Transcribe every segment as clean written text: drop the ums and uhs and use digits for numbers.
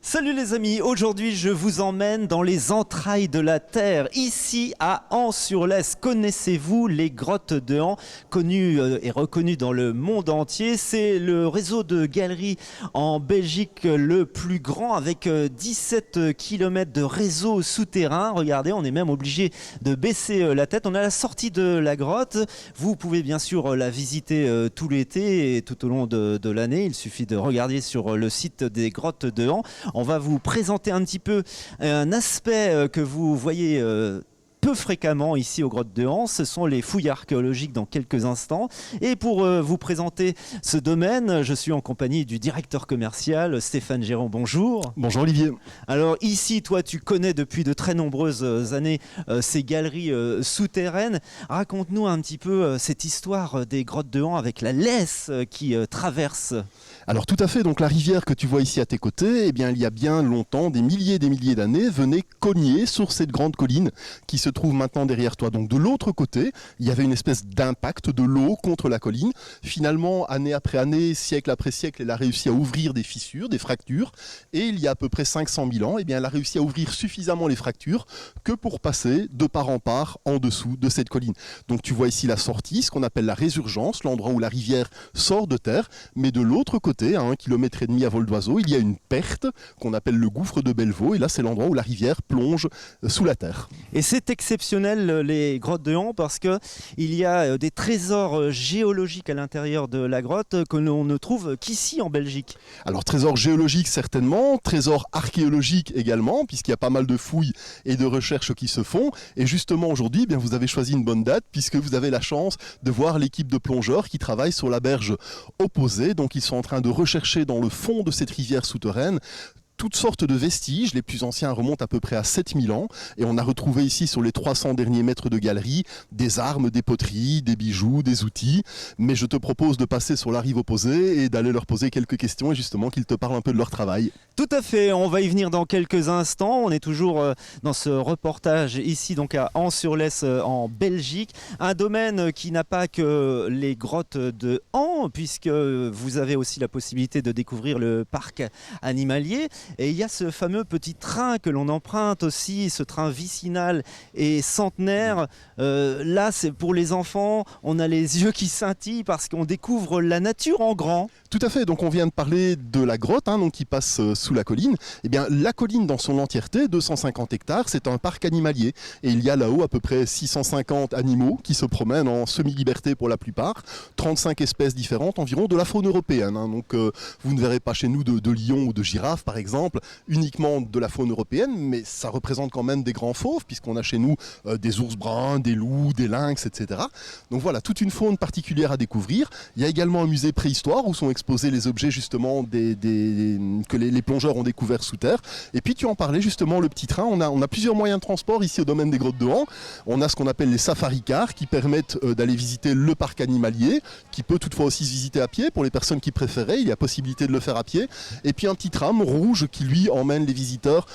Salut les amis, aujourd'hui je vous emmène dans les entrailles de la Terre, ici à An-sur-Lesse. Connaissez-vous les grottes de An, connues et reconnues dans le monde entier? C'est le réseau de galeries en Belgique le plus grand, avec 17 km de réseau souterrain. Regardez, on est même obligé de baisser la tête. On est à la sortie de la grotte. Vous pouvez bien sûr la visiter tout l'été et tout au long de l'année. Il suffit de regarder sur le site des grottes de An. On va vous présenter un petit peu un aspect que vous voyez peu fréquemment ici aux grottes de An. Ce sont les fouilles archéologiques dans quelques instants. Et pour vous présenter ce domaine, je suis en compagnie du directeur commercial Stéphane Géron. Bonjour. Bonjour Olivier. Alors ici, toi, tu connais depuis de très nombreuses années ces galeries souterraines. Raconte-nous un petit peu cette histoire des grottes de An avec la Lesse qui traverse. Alors tout à fait, donc la rivière que tu vois ici à tes côtés, eh bien il y a bien longtemps, des milliers d'années, venait cogner sur cette grande colline qui se trouve maintenant derrière toi. Donc de l'autre côté, il y avait une espèce d'impact de l'eau contre la colline. Finalement, année après année, siècle après siècle, elle a réussi à ouvrir des fissures, des fractures. Et il y a à peu près 500 000 ans, eh bien elle a réussi à ouvrir suffisamment les fractures que pour passer de part en part en dessous de cette colline. Donc tu vois ici la sortie, ce qu'on appelle la résurgence, l'endroit où la rivière sort de terre, mais de l'autre côté, à 1,5 km à vol d'oiseau, il y a une perte qu'on appelle le gouffre de Bellevaux, et là c'est l'endroit où la rivière plonge sous la terre. Et c'est exceptionnel les grottes de An parce qu'il y a des trésors géologiques à l'intérieur de la grotte que l'on ne trouve qu'ici en Belgique. Alors trésors géologiques certainement, trésors archéologiques également, puisqu'il y a pas mal de fouilles et de recherches qui se font, et justement aujourd'hui eh bien, vous avez choisi une bonne date puisque vous avez la chance de voir l'équipe de plongeurs qui travaille sur la berge opposée, donc ils sont en train de rechercher dans le fond de cette rivière souterraine toutes sortes de vestiges. Les plus anciens remontent à peu près à 7000 ans et on a retrouvé ici sur les 300 derniers mètres de galerie des armes, des poteries, des bijoux, des outils. Mais je te propose de passer sur la rive opposée et d'aller leur poser quelques questions et justement qu'ils te parlent un peu de leur travail. Tout à fait, on va y venir dans quelques instants. On est toujours dans ce reportage ici donc à An-sur-Lesse en Belgique. Un domaine qui n'a pas que les grottes de An, puisque vous avez aussi la possibilité de découvrir le parc animalier. Et il y a ce fameux petit train que l'on emprunte aussi, ce train vicinal et centenaire. Là, c'est pour les enfants, on a les yeux qui scintillent parce qu'on découvre la nature en grand. Tout à fait, donc on vient de parler de la grotte donc qui passe sous la colline. Eh bien, la colline dans son entièreté, 250 hectares, c'est un parc animalier. Et il y a là-haut à peu près 650 animaux qui se promènent en semi-liberté pour la plupart, 35 espèces différentes environ de la faune européenne. Donc vous ne verrez pas chez nous de lions ou de girafes par exemple, uniquement de la faune européenne, mais ça représente quand même des grands fauves, puisqu'on a chez nous des ours bruns, des loups, des lynx, etc. Donc voilà, toute une faune particulière à découvrir. Il y a également un musée préhistoire où sont exposés les objets justement que les plongeurs ont découverts sous terre. Et puis tu en parlais justement, le petit train, on a plusieurs moyens de transport ici au domaine des grottes de An. On a ce qu'on appelle les safari cars qui permettent d'aller visiter le parc animalier, qui peut toutefois aussi se visiter à pied pour les personnes qui préféraient, il y a possibilité de le faire à pied. Et puis un petit tram rouge qui lui emmène les visiteurs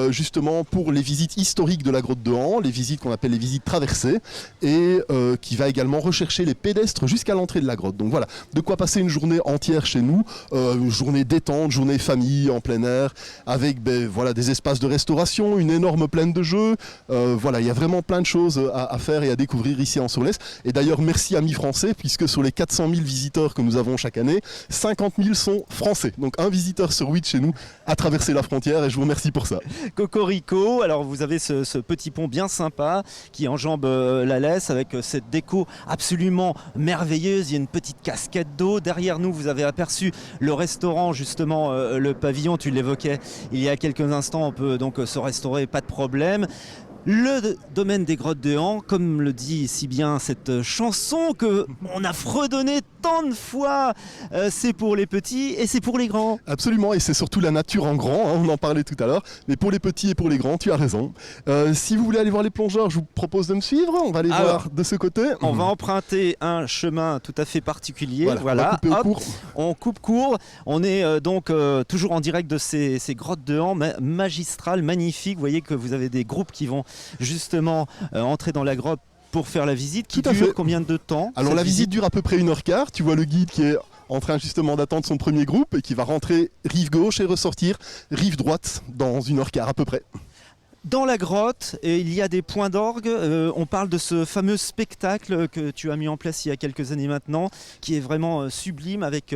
justement pour les visites historiques de la grotte de An, les visites qu'on appelle les visites traversées, et qui va également rechercher les pédestres jusqu'à l'entrée de la grotte. Donc voilà, de quoi passer une journée entière chez nous, une journée détente, journée famille en plein air, avec voilà, des espaces de restauration, une énorme plaine de jeux. Voilà, il y a vraiment plein de choses à faire et à découvrir ici en An-sur-Lesse. Et d'ailleurs, merci amis français, puisque sur les 400 000 visiteurs que nous avons chaque année, 50 000 sont français. Donc un visiteur sur 8 chez nous a traversé la frontière et je vous remercie pour ça. Cocorico, alors vous avez ce petit pont bien sympa qui enjambe la Lesse avec cette déco absolument merveilleuse. Il y a une petite cascade d'eau. Derrière nous, vous avez aperçu le restaurant, justement le pavillon, tu l'évoquais il y a quelques instants. On peut donc se restaurer, pas de problème. Le domaine des grottes de An, comme le dit si bien cette chanson que on a fredonné tant de fois, c'est pour les petits et c'est pour les grands. Absolument, et c'est surtout la nature en grand, on en parlait tout à l'heure, mais pour les petits et pour les grands, tu as raison. Si vous voulez aller voir les plongeurs, je vous propose de me suivre, on va aller voir de ce côté. On va emprunter un chemin tout à fait particulier, voilà. On coupe court, on est donc toujours en direct de ces grottes de An magistrales, magnifiques. Vous voyez que vous avez des groupes qui vont justement entrer dans la grotte pour faire la visite qui dure combien de temps? Alors la visite dure à peu près 1h15, tu vois le guide qui est en train justement d'attendre son premier groupe et qui va rentrer rive gauche et ressortir rive droite dans 1h15 à peu près. Dans la grotte, il y a des points d'orgue. On parle de ce fameux spectacle que tu as mis en place il y a quelques années maintenant, qui est vraiment sublime avec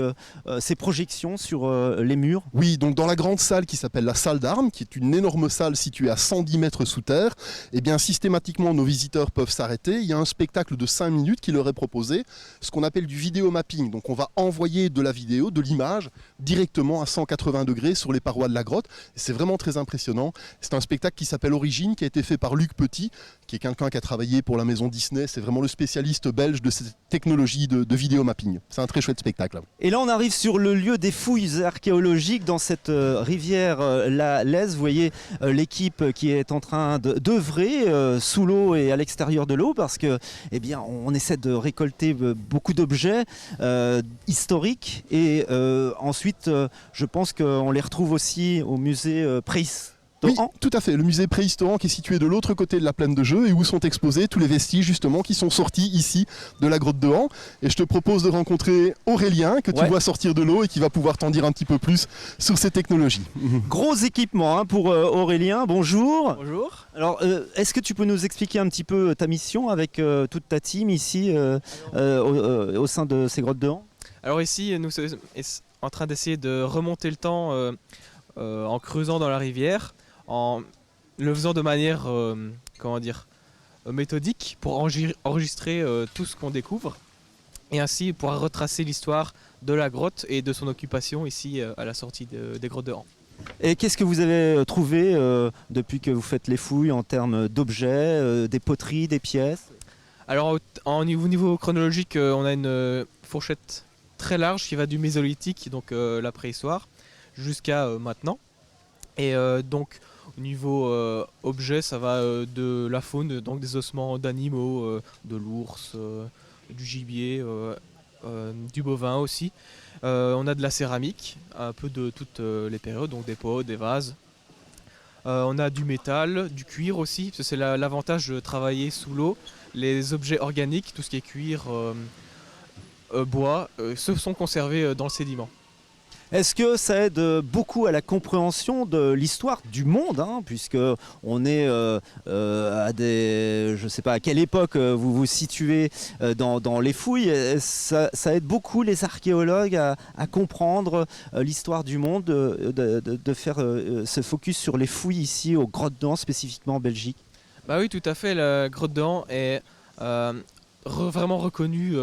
ses projections sur les murs. Oui, donc dans la grande salle qui s'appelle la salle d'armes, qui est une énorme salle située à 110 mètres sous terre, eh bien systématiquement nos visiteurs peuvent s'arrêter. Il y a un spectacle de 5 minutes qui leur est proposé, ce qu'on appelle du vidéo mapping. Donc on va envoyer de la vidéo, de l'image, directement à 180 degrés sur les parois de la grotte. C'est vraiment très impressionnant. C'est un spectacle qui s'appelle Origine, qui a été fait par Luc Petit, qui est quelqu'un qui a travaillé pour la maison Disney. C'est vraiment le spécialiste belge de cette technologie de vidéo mapping. C'est un très chouette spectacle. Et là, on arrive sur le lieu des fouilles archéologiques dans cette rivière la Lez. Vous voyez l'équipe qui est en train d'œuvrer sous l'eau et à l'extérieur de l'eau, parce que, eh bien, on essaie de récolter beaucoup d'objets historiques. Et ensuite, je pense qu'on les retrouve aussi au musée préhistorique. Oui, tout à fait. Le musée préhistorique qui est situé de l'autre côté de la plaine de jeu et où sont exposés tous les vestiges justement qui sont sortis ici de la grotte de Han. Et je te propose de rencontrer Aurélien que tu vois sortir de l'eau et qui va pouvoir t'en dire un petit peu plus sur ces technologies. Gros équipement pour Aurélien. Bonjour. Bonjour. Alors, est-ce que tu peux nous expliquer un petit peu ta mission avec toute ta team ici au sein de ces grottes de Han? Alors ici, nous sommes en train d'essayer de remonter le temps en creusant dans la rivière, en le faisant de manière méthodique pour enregistrer tout ce qu'on découvre et ainsi pouvoir retracer l'histoire de la grotte et de son occupation ici à la sortie des grottes de Han. Et qu'est-ce que vous avez trouvé depuis que vous faites les fouilles en termes d'objets, des poteries, des pièces? Alors au niveau chronologique, on a une fourchette très large qui va du mésolithique, donc la préhistoire, jusqu'à maintenant. Et donc au niveau objet, ça va de la faune, donc des ossements d'animaux, de l'ours, du gibier, du bovin aussi. On a de la céramique, un peu de toutes les périodes, donc des pots, des vases. On a du métal, du cuir aussi, parce que c'est l'avantage de travailler sous l'eau. Les objets organiques, tout ce qui est cuir, bois, se sont conservés dans le sédiment. Est-ce que ça aide beaucoup à la compréhension de l'histoire du monde, puisque on est à des, je ne sais pas à quelle époque vous vous situez dans les fouilles. Ça aide beaucoup les archéologues à comprendre l'histoire du monde, de faire ce focus sur les fouilles ici aux grottes de Han, spécifiquement en Belgique. Bah oui, tout à fait. La grotte de Han est vraiment reconnue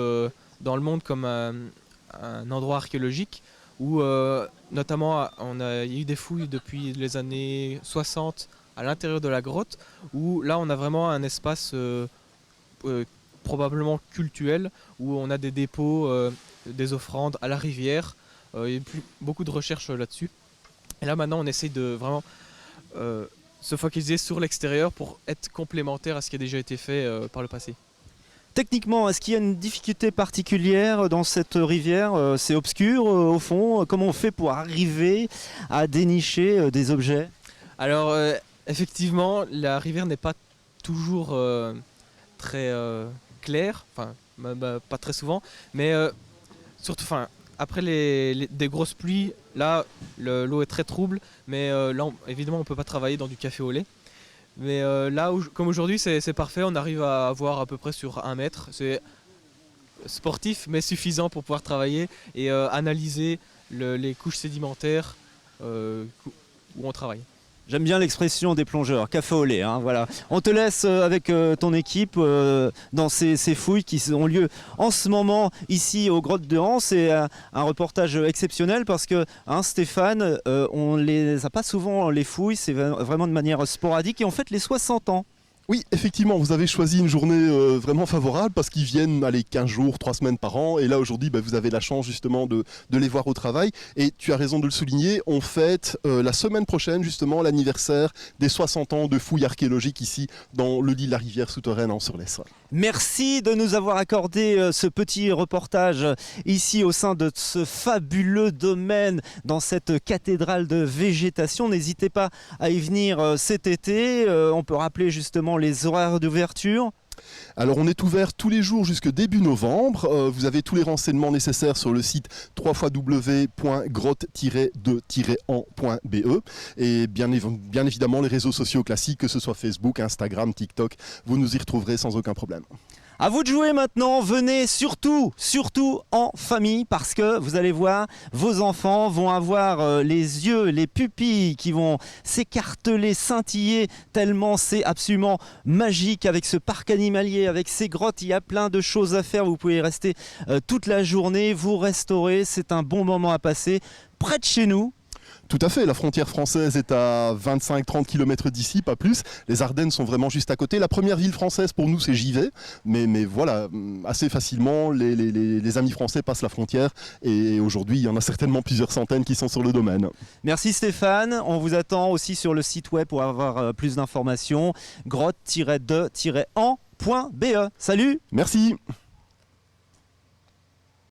dans le monde comme un endroit archéologique où notamment il y a eu des fouilles depuis les années 60 à l'intérieur de la grotte, où là on a vraiment un espace probablement cultuel, où on a des dépôts, des offrandes à la rivière. Il y a beaucoup de recherches là-dessus. Et là maintenant on essaye de vraiment se focaliser sur l'extérieur pour être complémentaire à ce qui a déjà été fait par le passé. Techniquement, est-ce qu'il y a une difficulté particulière dans cette rivière? C'est obscur au fond. Comment on fait pour arriver à dénicher des objets? Alors effectivement, la rivière n'est pas toujours très claire, enfin pas très souvent, mais surtout après des grosses pluies, là l'eau est très trouble, mais là évidemment on ne peut pas travailler dans du café au lait. Mais là, comme aujourd'hui, c'est parfait, on arrive à avoir à peu près sur 1 mètre. C'est sportif, mais suffisant pour pouvoir travailler et analyser les couches sédimentaires où on travaille. J'aime bien l'expression des plongeurs, café au lait. Voilà. On te laisse avec ton équipe dans ces fouilles qui ont lieu en ce moment ici aux grottes de Han. C'est un reportage exceptionnel parce que Stéphane, on les a pas souvent les fouilles, c'est vraiment de manière sporadique et on fête les 60 ans. Oui, effectivement, vous avez choisi une journée vraiment favorable parce qu'ils viennent 15 jours, 3 semaines par an. Et là, aujourd'hui, vous avez la chance justement de les voir au travail. Et tu as raison de le souligner, on fête la semaine prochaine justement l'anniversaire des 60 ans de fouilles archéologiques ici dans le lit de la rivière souterraine en Sur-Lesse. Merci de nous avoir accordé ce petit reportage ici au sein de ce fabuleux domaine dans cette cathédrale de végétation. N'hésitez pas à y venir cet été. On peut rappeler justement les horaires d'ouverture. Alors on est ouvert tous les jours jusque début novembre. Vous avez tous les renseignements nécessaires sur le site www.grotte-de-en.be et bien évidemment les réseaux sociaux classiques, que ce soit Facebook, Instagram, TikTok, vous nous y retrouverez sans aucun problème. À vous de jouer maintenant, venez surtout en famille parce que vous allez voir, vos enfants vont avoir les yeux, les pupilles qui vont s'écarteler, scintiller tellement c'est absolument magique avec ce parc animalier, avec ces grottes, il y a plein de choses à faire, vous pouvez rester toute la journée, vous restaurer, c'est un bon moment à passer près de chez nous. Tout à fait, la frontière française est à 25-30 km d'ici, pas plus. Les Ardennes sont vraiment juste à côté. La première ville française pour nous c'est Givet, mais voilà, assez facilement les amis français passent la frontière et aujourd'hui il y en a certainement plusieurs centaines qui sont sur le domaine. Merci Stéphane, on vous attend aussi sur le site web pour avoir plus d'informations, grotte-de-en.be. Salut! Merci!